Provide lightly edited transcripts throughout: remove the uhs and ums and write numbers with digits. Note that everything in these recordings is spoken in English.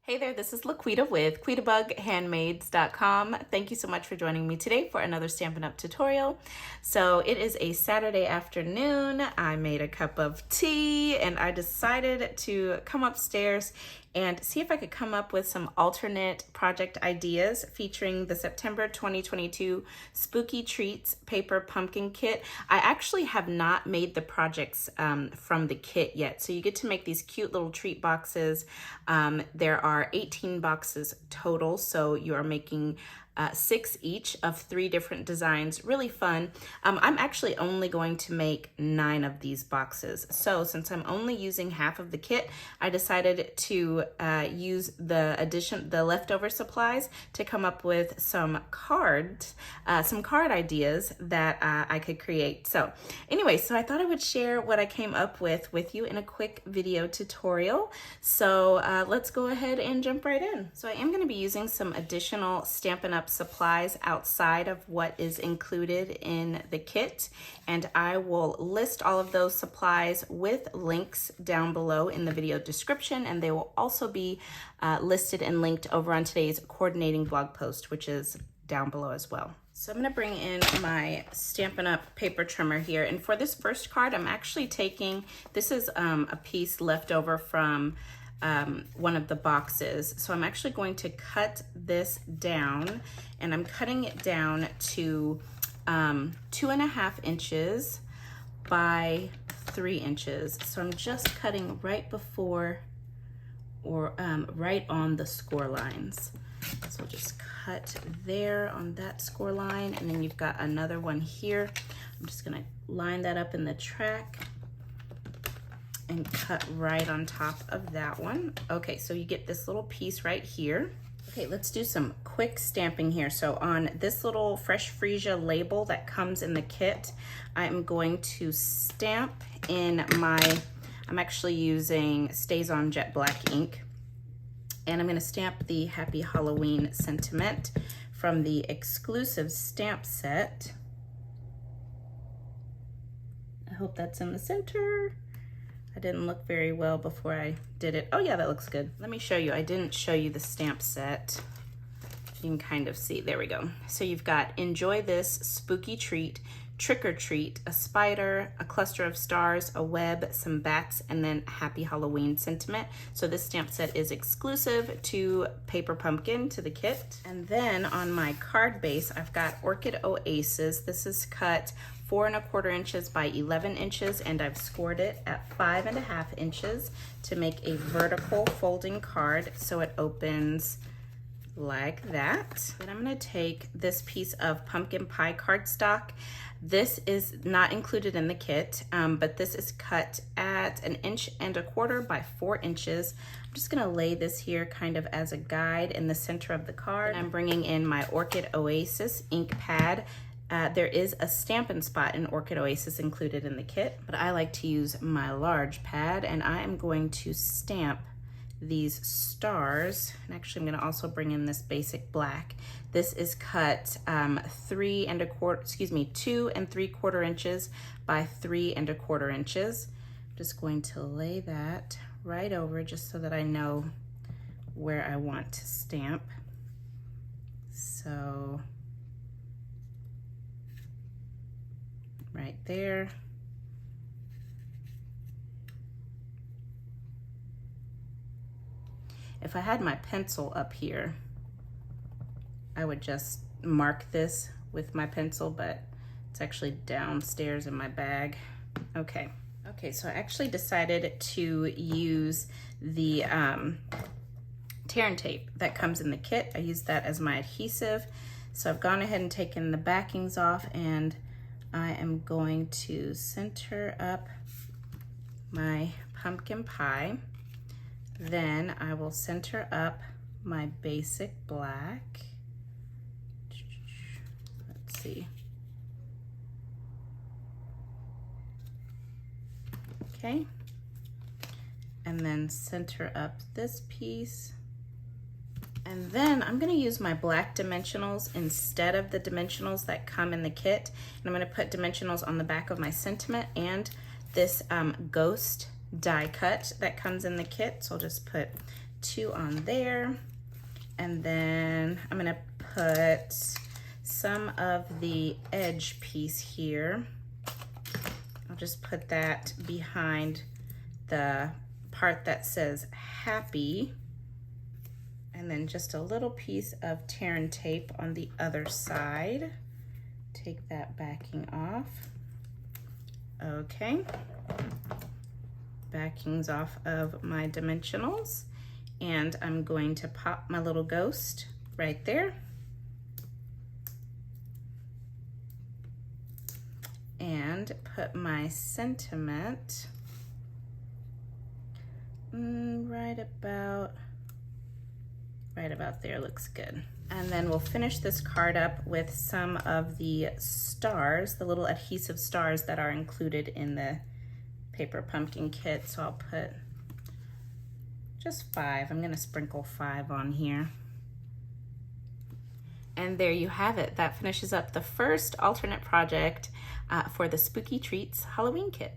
Hey there, this is LaQuita with QuitaBugHandmaids.com. Thank you so much for joining me today for another Stampin' Up! Tutorial. So it is a Saturday afternoon. I made a cup of tea and I decided to come upstairs and see if I could come up with some alternate project ideas featuring the September 2022 Spooky Treats Paper Pumpkin Kit. I actually have not made the projects from the kit yet, so you get to make these cute little treat boxes. There are 18 boxes total, so you are making 6 each of 3 different designs. Really fun. I'm actually only going to make 9 of these boxes. So since I'm only using half of the kit, I decided to use the leftover supplies to come up with some card ideas that I could create. So anyway, so I thought I would share what I came up with you in a quick video tutorial. So let's go ahead and jump right in. So I am going to be using some additional Stampin' Up! Supplies outside of what is included in the kit, and I will list all of those supplies with links down below in the video description, and they will also be listed and linked over on today's coordinating blog post, which is down below as well. So I'm going to bring in my Stampin' Up! Paper trimmer here, and for this first card I'm actually taking, this is a piece left over from one of the boxes. So I'm actually going to cut this down, and I'm cutting it down to 2.5 inches by 3 inches. So I'm just cutting right before or right on the score lines. So just cut there on that score line, and then you've got another one here. I'm just gonna line that up in the track and cut right on top of that one. Okay, so you get this little piece right here. Okay, let's do some quick stamping here. So on this little Fresh Freesia label that comes in the kit, I'm going to stamp in I'm actually using Stays On Jet Black ink, and I'm gonna stamp the Happy Halloween sentiment from the exclusive stamp set. I hope that's in the center. I didn't look very well before I did it. Oh yeah, that looks good. Let me show you. I didn't show you the stamp set. You can kind of see. There we go. So you've got Enjoy This Spooky Treat, Trick or Treat, a spider, a cluster of stars, a web, some bats, and then Happy Halloween sentiment. So this stamp set is exclusive to Paper Pumpkin, to the kit. And then on my card base, I've got Orchid Oasis. This is cut 4¼ inches by 11 inches, and I've scored it at 5½ inches to make a vertical folding card, so it opens like that. Then I'm gonna take this piece of pumpkin pie cardstock. This is not included in the kit, but this is cut at 1¼ inch by 4 inches. I'm just gonna lay this here kind of as a guide in the center of the card. And I'm bringing in my Orchid Oasis ink pad. There is a Stampin' Spot in Orchid Oasis included in the kit, but I like to use my large pad, and I am going to stamp these stars. And actually I'm gonna also bring in this basic black. This is cut 2 3/4 inches by 3¼ inches. I'm just going to lay that right over just so that I know where I want to stamp. So right there. If I had my pencil up here, I would just mark this with my pencil, but it's actually downstairs in my bag. Okay, so I actually decided to use the tear and tape that comes in the kit. I used that as my adhesive. So I've gone ahead and taken the backings off, and I am going to center up my pumpkin pie. Then I will center up my basic black. Let's see. Okay. And then center up this piece. And then I'm gonna use my black dimensionals instead of the dimensionals that come in the kit. And I'm gonna put dimensionals on the back of my sentiment and this ghost die cut that comes in the kit. So I'll just put 2 on there. And then I'm gonna put some of the edge piece here. I'll just put that behind the part that says happy. And then just a little piece of tear and tape on the other side. Take that backing off. Okay. Backing's off of my dimensionals. And I'm going to pop my little ghost right there. And put my sentiment right about there, looks good. And then we'll finish this card up with some of the stars, the little adhesive stars that are included in the paper pumpkin kit. So I'll put just 5. I'm gonna sprinkle 5 on here. And there you have it. That finishes up the first alternate project for the Spooky Treats Halloween kit.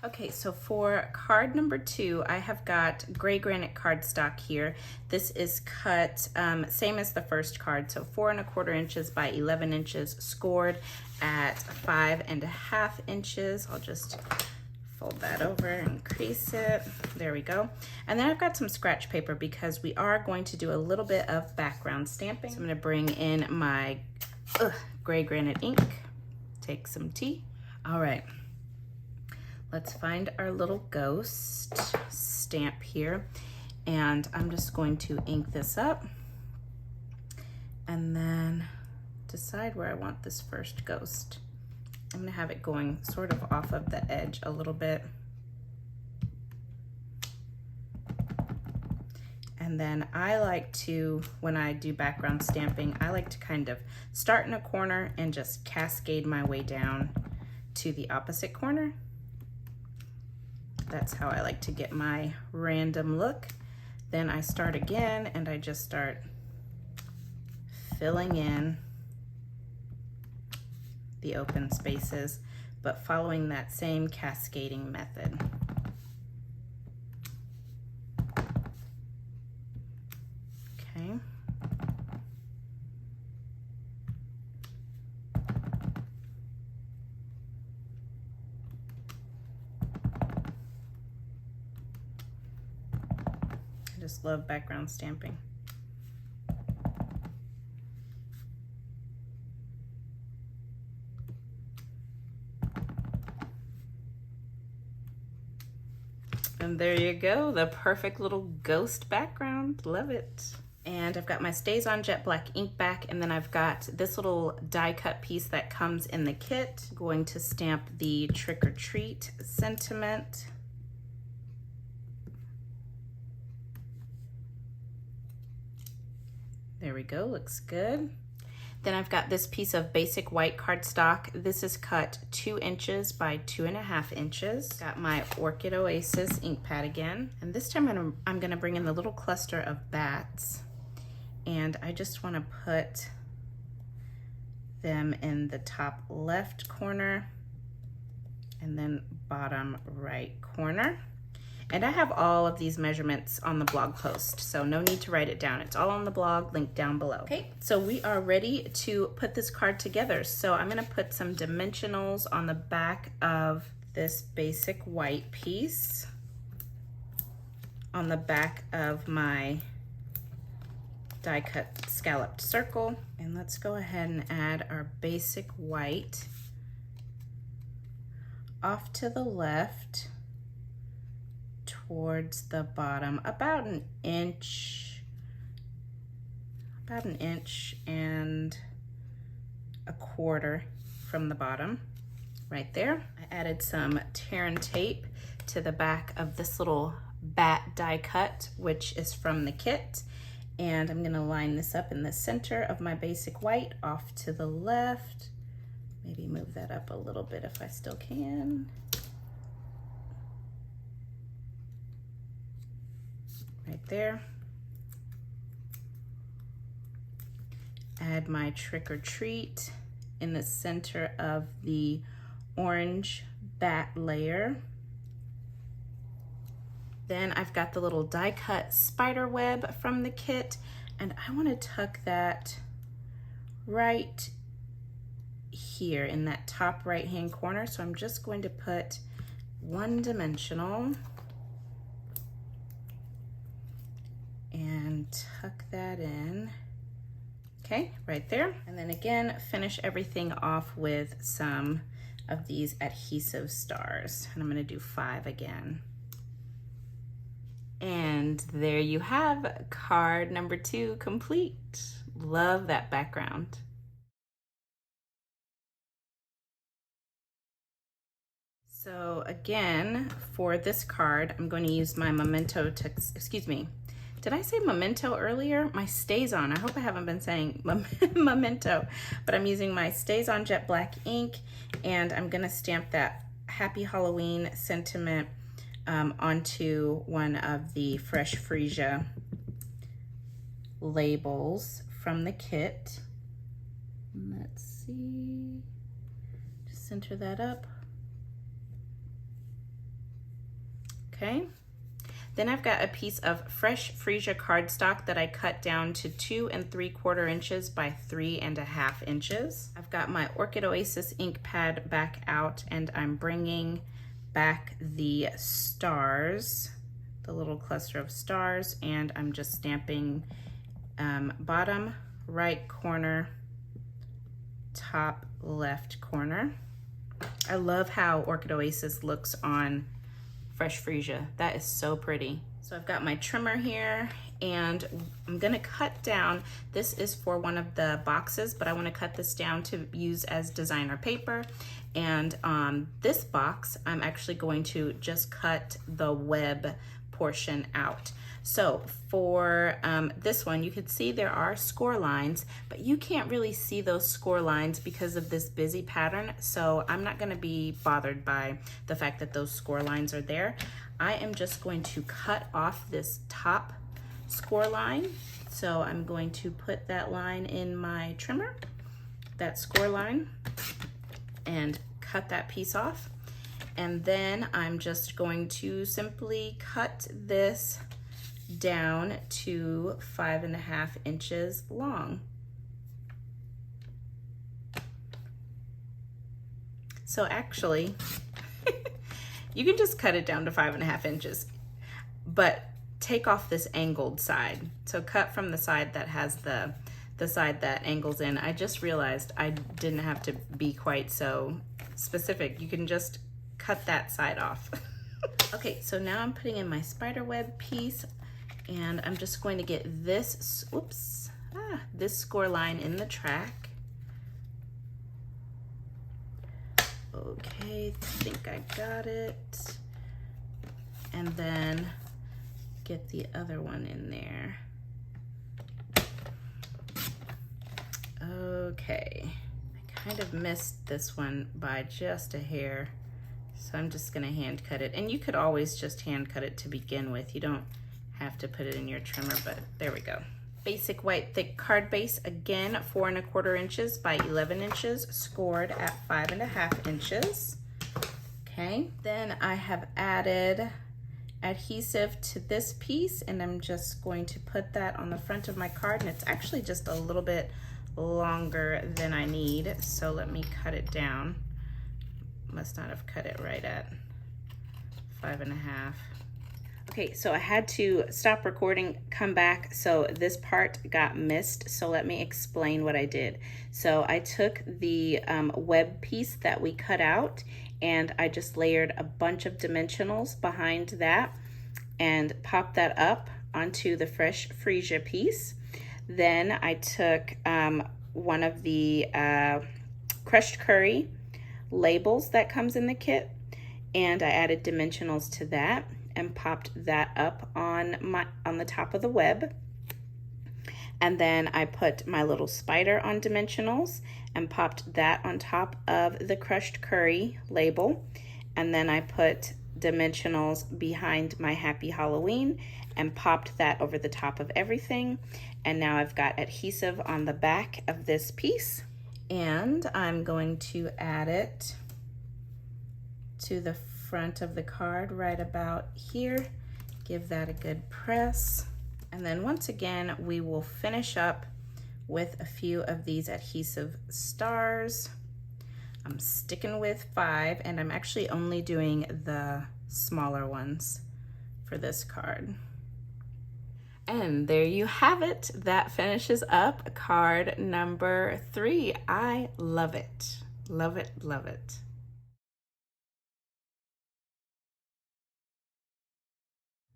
Okay, so for card number 2, I have got gray granite cardstock here. This is cut same as the first card, so 4 1/4 inches by 11 inches, scored at 5.5 inches. I'll just fold that over and crease it. There we go. And then I've got some scratch paper because we are going to do a little bit of background stamping. So I'm gonna bring in my gray granite ink, take some tea. All right. Let's find our little ghost stamp here. And I'm just going to ink this up and then decide where I want this first ghost. I'm gonna have it going sort of off of the edge a little bit. And then I like to, when I do background stamping, I like to kind of start in a corner and just cascade my way down to the opposite corner. That's how I like to get my random look. Then I start again and I just start filling in the open spaces, but following that same cascading method. Okay. I just love background stamping. And there you go, the perfect little ghost background. Love it. And I've got my Stays On Jet Black ink back, and then I've got this little die cut piece that comes in the kit. Going to stamp the Trick or Treat sentiment. There we go, looks good. Then I've got this piece of basic white cardstock. This is cut 2 inches by 2.5 inches. Got my Orchid Oasis ink pad again. And this time I'm gonna bring in the little cluster of bats. And I just wanna put them in the top left corner and then bottom right corner. And I have all of these measurements on the blog post, so no need to write it down. It's all on the blog, linked down below. Okay, so we are ready to put this card together. So I'm gonna put some dimensionals on the back of this basic white piece, on the back of my die cut scalloped circle. And let's go ahead and add our basic white off to the left, towards the bottom, about an inch and a quarter from the bottom, right there. I added some tear and tape to the back of this little bat die cut, which is from the kit. And I'm gonna line this up in the center of my basic white, off to the left. Maybe move that up a little bit if I still can. Right there. Add my Trick or Treat in the center of the orange batt layer. Then I've got the little die cut spider web from the kit, and I want to tuck that right here in that top right hand corner. So I'm just going to put one dimensional and tuck that in. Okay, right there. And then again, finish everything off with some of these adhesive stars. And I'm gonna do 5 again. And there you have card number 2 complete. Love that background. So again, for this card, I'm going to use my Memento, excuse me, did I say Memento earlier? My Stays On. I hope I haven't been saying Memento, but I'm using my Stays On Jet Black ink, and I'm gonna stamp that Happy Halloween sentiment onto one of the Fresh Freesia labels from the kit. Let's see, just center that up. Okay. Then I've got a piece of Fresh Freesia cardstock that I cut down to 2 3/4 inches by 3.5 inches. I've got my Orchid Oasis ink pad back out, and I'm bringing back the stars, the little cluster of stars, and I'm just stamping bottom right corner, top left corner. I love how Orchid Oasis looks on Fresh Freesia. That is so pretty. So I've got my trimmer here, and I'm gonna cut down, this is for one of the boxes, but I wanna cut this down to use as designer paper. And on this box, I'm actually going to just cut the web portion out. So for this one, you can see there are score lines, but you can't really see those score lines because of this busy pattern. So I'm not gonna be bothered by the fact that those score lines are there. I am just going to cut off this top score line. So I'm going to put that line in my trimmer, that score line, and cut that piece off. And then I'm just going to simply cut this down to 5.5 inches long. So actually, you can just cut it down to 5.5 inches, but take off this angled side. So cut from the side that has the side that angles in. I just realized I didn't have to be quite so specific. You can just cut that side off. Okay, so now I'm putting in my spider web piece, and I'm just going to get this, this score line in the track. Okay, I think I got it. And then get the other one in there. Okay, I kind of missed this one by just a hair, so I'm just gonna hand cut it. And you could always just hand cut it to begin with. You don't have to put it in your trimmer, but there we go. Basic white thick card base, again 4 1/4 inches by 11 inches, scored at 5.5 inches. Okay, then I have added adhesive to this piece, and I'm just going to put that on the front of my card, and it's actually just a little bit longer than I need, so let me cut it down. Must not have cut it right at 5.5. Okay, so I had to stop recording, come back, so this part got missed, so let me explain what I did. So I took the web piece that we cut out, and I just layered a bunch of dimensionals behind that and popped that up onto the Fresh Freesia piece. Then I took one of the crushed curry labels that comes in the kit, and I added dimensionals to that and popped that up on the top of the web. And then I put my little spider on dimensionals and popped that on top of the crushed curry label. And then I put dimensionals behind my Happy Halloween and popped that over the top of everything. And now I've got adhesive on the back of this piece, and I'm going to add it to the front of the card right about here. Give that a good press. And then once again, we will finish up with a few of these adhesive stars. I'm sticking with 5, and I'm actually only doing the smaller ones for this card. And there you have it. That finishes up card number 3. I love it. Love it, love it.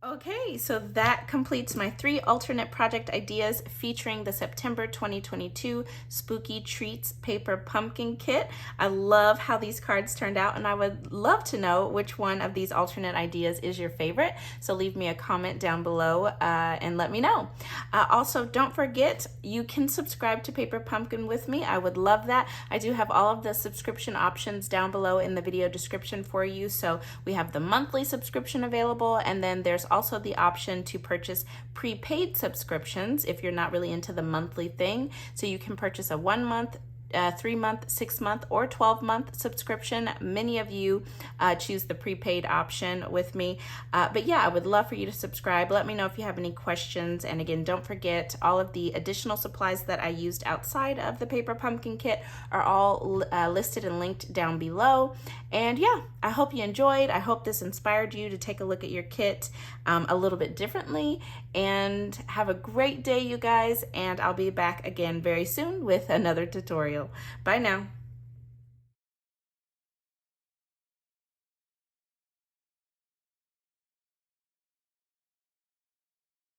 Okay, so that completes my 3 alternate project ideas featuring the September 2022 Spooky Treats Paper Pumpkin Kit. I love how these cards turned out, and I would love to know which one of these alternate ideas is your favorite. So leave me a comment down below and let me know. Also, don't forget, you can subscribe to Paper Pumpkin with me. I would love that. I do have all of the subscription options down below in the video description for you. So we have the monthly subscription available, and then there's also the option to purchase prepaid subscriptions if you're not really into the monthly thing. So you can purchase a 1 month, 3 month, 6 month, or 12 month subscription. Many of you choose the prepaid option with me. But yeah, I would love for you to subscribe. Let me know if you have any questions. And again, don't forget, all of the additional supplies that I used outside of the Paper Pumpkin Kit are all listed and linked down below. And yeah, I hope you enjoyed. I hope this inspired you to take a look at your kit a little bit differently. And have a great day, you guys. And I'll be back again very soon with another tutorial. Bye now.